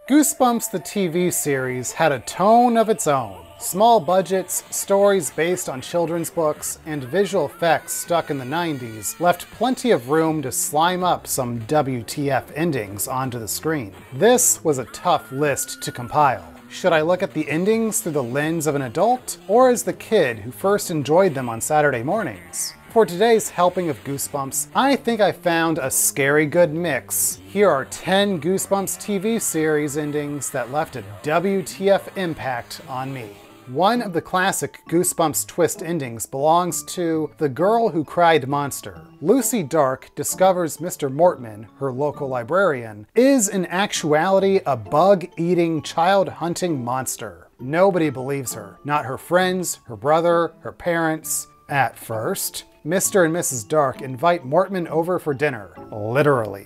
Goosebumps the TV series had a tone of its own. Small budgets, stories based on children's books, and visual effects stuck in the 90s left plenty of room to slime up some WTF endings onto the screen. This was a tough list to compile. Should I look at the endings through the lens of an adult, or as the kid who first enjoyed them on Saturday mornings? For today's helping of Goosebumps, I think I found a scary good mix. Here are 10 Goosebumps TV series endings that left a WTF impact on me. One of the classic Goosebumps twist endings belongs to The Girl Who Cried Monster. Lucy Dark discovers Mr. Mortman, her local librarian, is in actuality a bug-eating, child-hunting monster. Nobody believes her. Not her friends, her brother, her parents. At first, Mr. and Mrs. Dark invite Mortman over for dinner. Literally.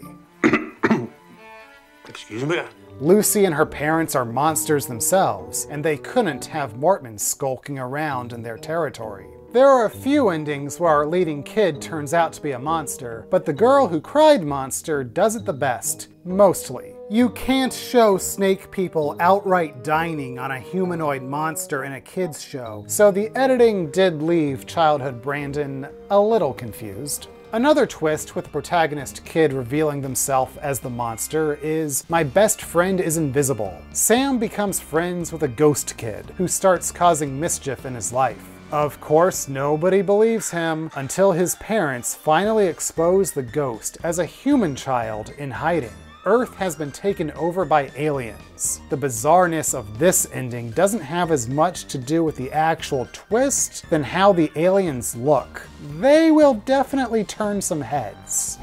Excuse me? Lucy and her parents are monsters themselves, and they couldn't have Mortman skulking around in their territory. There are a few endings where our leading kid turns out to be a monster, but The Girl Who Cried Monster does it the best, mostly. You can't show snake people outright dining on a humanoid monster in a kids show, so the editing did leave childhood Brandon a little confused. Another twist with the protagonist kid revealing themselves as the monster is My Best Friend is Invisible. Sam becomes friends with a ghost kid who starts causing mischief in his life. Of course, nobody believes him until his parents finally expose the ghost as a human child in hiding. Earth has been taken over by aliens. The bizarreness of this ending doesn't have as much to do with the actual twist than how the aliens look. They will definitely turn some heads.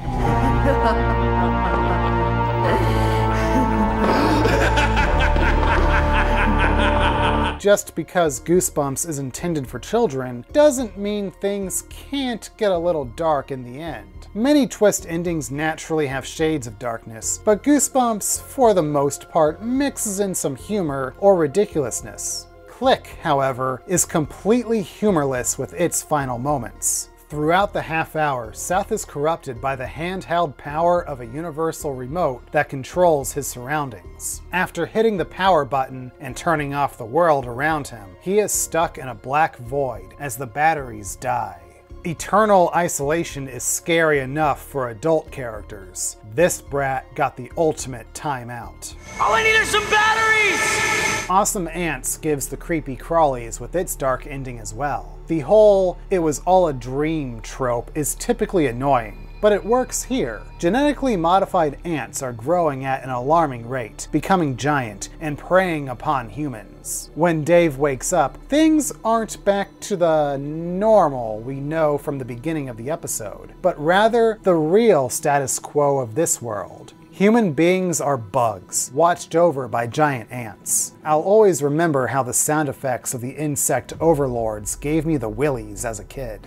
Just because Goosebumps is intended for children doesn't mean things can't get a little dark in the end. Many twist endings naturally have shades of darkness, but Goosebumps, for the most part, mixes in some humor or ridiculousness. Click, however, is completely humorless with its final moments. Throughout the half hour, Seth is corrupted by the handheld power of a universal remote that controls his surroundings. After hitting the power button and turning off the world around him, he is stuck in a black void as the batteries die. Eternal isolation is scary enough for adult characters. This brat got the ultimate timeout. All I need are some batteries! Awesome Ants gives the creepy crawlies with its dark ending as well. The whole "it was all a dream" trope is typically annoying, but it works here. Genetically modified ants are growing at an alarming rate, becoming giant and preying upon humans. When Dave wakes up, things aren't back to the normal we know from the beginning of the episode, but rather the real status quo of this world. Human beings are bugs, watched over by giant ants. I'll always remember how the sound effects of the insect overlords gave me the willies as a kid.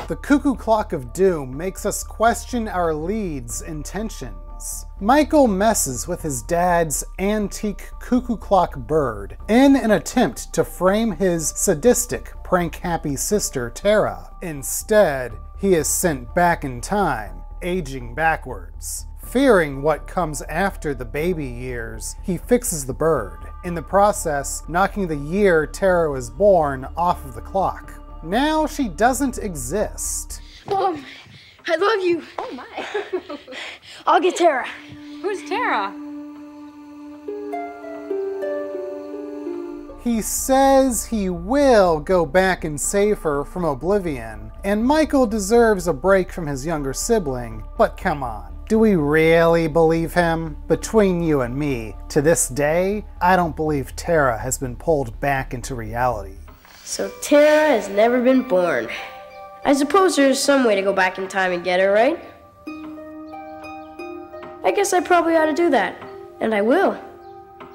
The Cuckoo Clock of Doom makes us question our lead's intentions. Michael messes with his dad's antique cuckoo clock bird in an attempt to frame his sadistic, prank-happy sister Tara. Instead, he is sent back in time, aging backwards. Fearing what comes after the baby years, he fixes the bird, in the process knocking the year Tara was born off of the clock. Now she doesn't exist. Mom, I love you. Oh my. I'll get Tara. Who's Tara? He says he will go back and save her from oblivion, and Michael deserves a break from his younger sibling, but come on. Do we really believe him? Between you and me, to this day, I don't believe Tara has been pulled back into reality. So Tara has never been born. I suppose there's some way to go back in time and get her, right? I guess I probably ought to do that. And I will.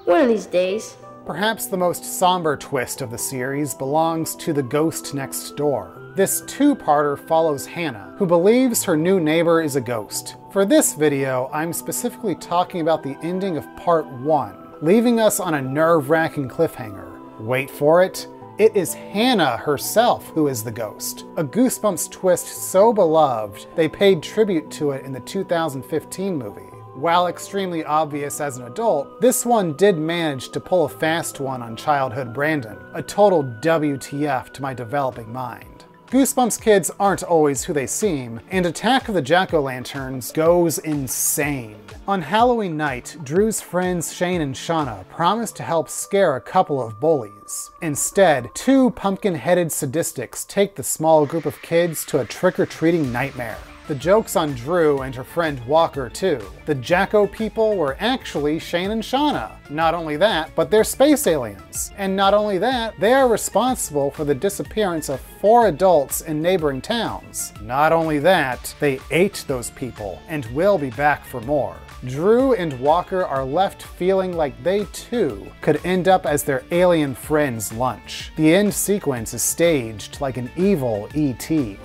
One of these days. Perhaps the most somber twist of the series belongs to The Ghost Next Door. This two-parter follows Hannah, who believes her new neighbor is a ghost. For this video, I'm specifically talking about the ending of part 1, leaving us on a nerve-wracking cliffhanger. Wait for it, It is Hannah herself who is the ghost. A Goosebumps twist so beloved, they paid tribute to it in the 2015 movie. While extremely obvious as an adult, this one did manage to pull a fast one on childhood Brandon. A total WTF to my developing mind. Goosebumps kids aren't always who they seem, and Attack of the Jack-o'-lanterns goes insane. On Halloween night, Drew's friends Shane and Shauna promise to help scare a couple of bullies. Instead, two pumpkin-headed sadistics take the small group of kids to a trick-or-treating nightmare. The joke's on Drew and her friend Walker too. The Jacko people were actually Shane and Shauna. Not only that, but they're space aliens. And not only that, they are responsible for the disappearance of 4 adults in neighboring towns. Not only that, they ate those people and will be back for more. Drew and Walker are left feeling like they too could end up as their alien friends' lunch. The end sequence is staged like an evil E.T.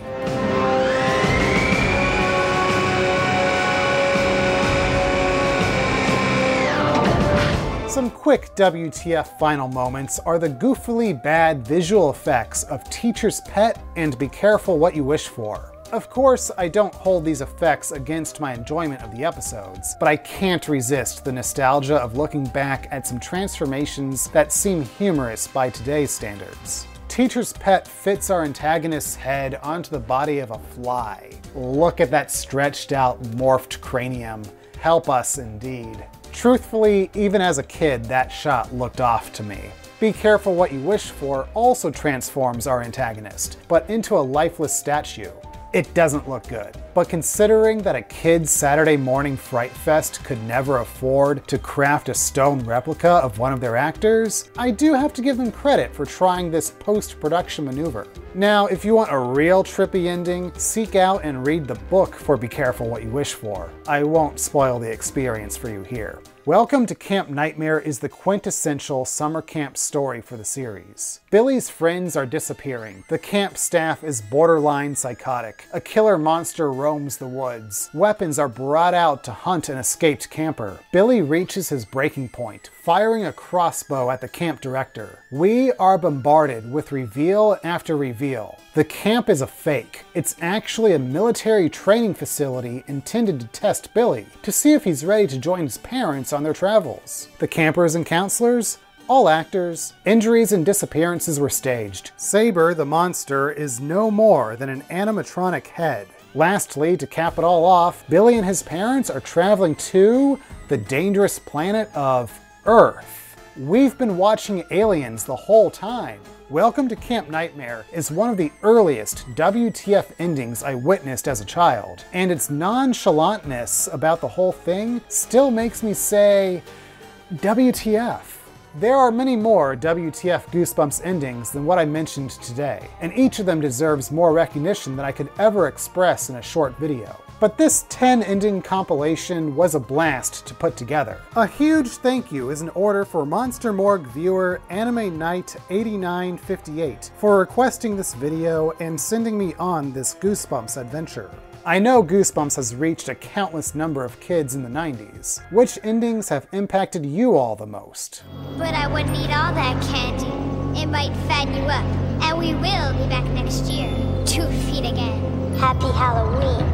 Some quick WTF final moments are the goofily bad visual effects of Teacher's Pet and Be Careful What You Wish For. Of course, I don't hold these effects against my enjoyment of the episodes, but I can't resist the nostalgia of looking back at some transformations that seem humorous by today's standards. Teacher's Pet fits our antagonist's head onto the body of a fly. Look at that stretched out, morphed cranium. Help us indeed. Truthfully, even as a kid, that shot looked off to me. Be Careful What You Wish For also transforms our antagonist, but into a lifeless statue. It doesn't look good. But considering that a kid's Saturday morning fright fest could never afford to craft a stone replica of one of their actors, I do have to give them credit for trying this post-production maneuver. Now, if you want a real trippy ending, seek out and read the book for Be Careful What You Wish For. I won't spoil the experience for you here. Welcome to Camp Nightmare is the quintessential summer camp story for the series. Billy's friends are disappearing. The camp staff is borderline psychotic. A killer monster roams the woods. Weapons are brought out to hunt an escaped camper. Billy reaches his breaking point, firing a crossbow at the camp director. We are bombarded with reveal after reveal. The camp is a fake. It's actually a military training facility intended to test Billy, to see if he's ready to join his parents on their travels. The campers and counselors? All actors. Injuries and disappearances were staged. Saber, the monster, is no more than an animatronic head. Lastly, to cap it all off, Billy and his parents are traveling to the dangerous planet of Earth. We've been watching aliens the whole time. Welcome to Camp Nightmare is one of the earliest WTF endings I witnessed as a child, and its nonchalantness about the whole thing still makes me say, WTF. There are many more WTF Goosebumps endings than what I mentioned today, and each of them deserves more recognition than I could ever express in a short video. But this 10-ending compilation was a blast to put together. A huge thank you is in order for Monster Morgue viewer Anime Knight 8958 for requesting this video and sending me on this Goosebumps adventure. I know Goosebumps has reached a countless number of kids in the 90s. Which endings have impacted you all the most? But I wouldn't eat all that candy. It might fatten you up. And we will be back next year. 2 feet again. Happy Halloween.